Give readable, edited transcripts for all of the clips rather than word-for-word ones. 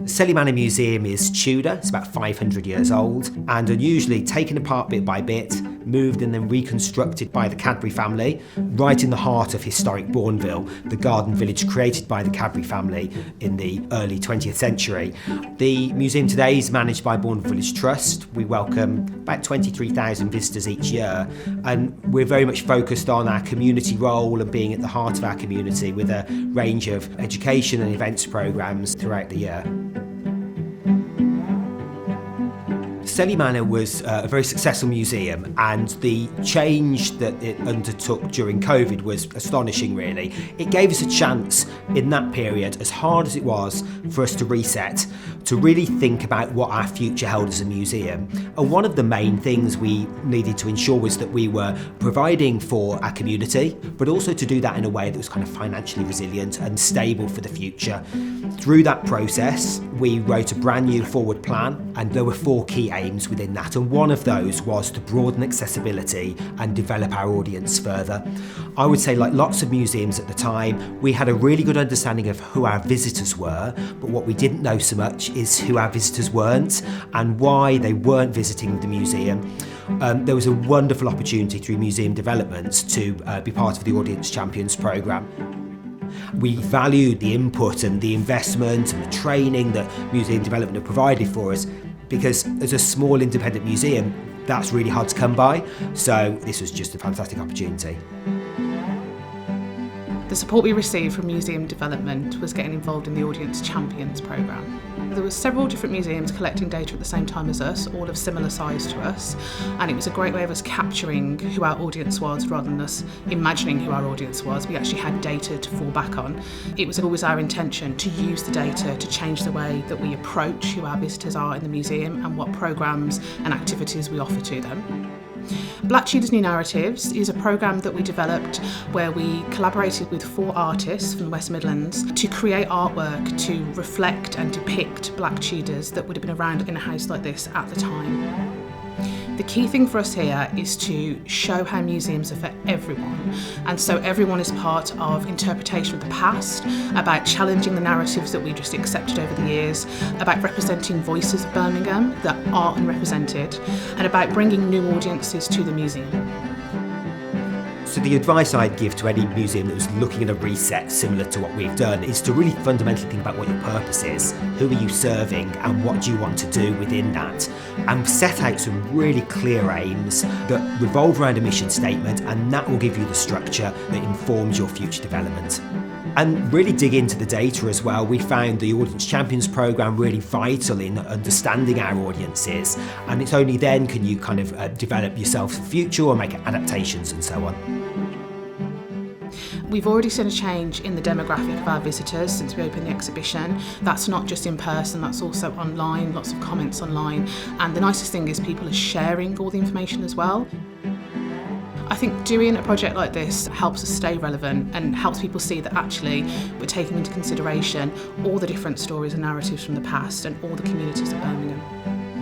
Selly Manor Museum is Tudor, it's about 500 years old, and unusually taken apart bit by bit, moved and then reconstructed by the Cadbury family, right in the heart of historic Bourneville, the garden village created by the Cadbury family in the early 20th century. The museum today is managed by Bourneville Village Trust. We welcome about 23,000 visitors each year, and we're very much focused on our community role and being at the heart of our community with a range of education and events programmes throughout the year. Selly Manor was a very successful museum, and the change that it undertook during COVID was astonishing, really. It gave us a chance in that period, as hard as it was, for us to reset, to really think about what our future held as a museum. And one of the main things we needed to ensure was that we were providing for our community, but also to do that in a way that was kind of financially resilient and stable for the future. Through that process, we wrote a brand new forward plan, and there were 4 key aims within that, and one of those was to broaden accessibility and develop our audience further. I would say, like lots of museums at the time, we had a really good understanding of who our visitors were, but what we didn't know so much is who our visitors weren't and why they weren't visiting the museum. There was a wonderful opportunity through museum development to be part of the Audience Champions programme. We valued the input and the investment and the training that museum development have provided for us, because as a small independent museum, that's really hard to come by. So this was just a fantastic opportunity. The support we received from museum development was getting involved in the Audience Champions programme. There were several different museums collecting data at the same time as us, all of similar size to us, and it was a great way of us capturing who our audience was rather than us imagining who our audience was. We actually had data to fall back on. It was always our intention to use the data to change the way that we approach who our visitors are in the museum and what programmes and activities we offer to them. Black Tudors New Narratives is a programme that we developed where we collaborated with 4 artists from the West Midlands to create artwork to reflect and depict Black Tudors that would have been around in a house like this at the time. The key thing for us here is to show how museums are for everyone, and so everyone is part of interpretation of the past, about challenging the narratives that we just accepted over the years, about representing voices of Birmingham that are unrepresented, and about bringing new audiences to the museum. So the advice I'd give to any museum that was looking at a reset similar to what we've done is to really fundamentally think about what your purpose is, who are you serving, and what do you want to do within that, and set out some really clear aims that revolve around a mission statement, and that will give you the structure that informs your future development. And really dig into the data as well. We found the Audience Champions programme really vital in understanding our audiences, and it's only then can you kind of develop yourself for the future or make adaptations and so on. We've already seen a change in the demographic of our visitors since we opened the exhibition. That's not just in person, that's also online, lots of comments online, and the nicest thing is people are sharing all the information as well. I think doing a project like this helps us stay relevant and helps people see that actually we're taking into consideration all the different stories and narratives from the past and all the communities of Birmingham.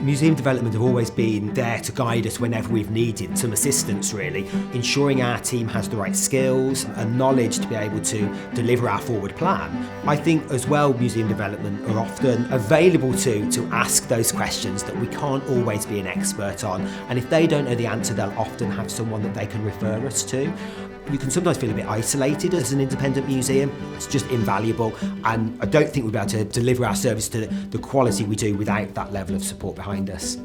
Museum development have always been there to guide us whenever we've needed some assistance, really, ensuring our team has the right skills and knowledge to be able to deliver our forward plan. I think as well museum development are often available to ask those questions that we can't always be an expert on, and if they don't know the answer, they'll often have someone that they can refer us to. You can sometimes feel a bit isolated as an independent museum. It's just invaluable, and I don't think we'll be able to deliver our service to the quality we do without that level of support behind us.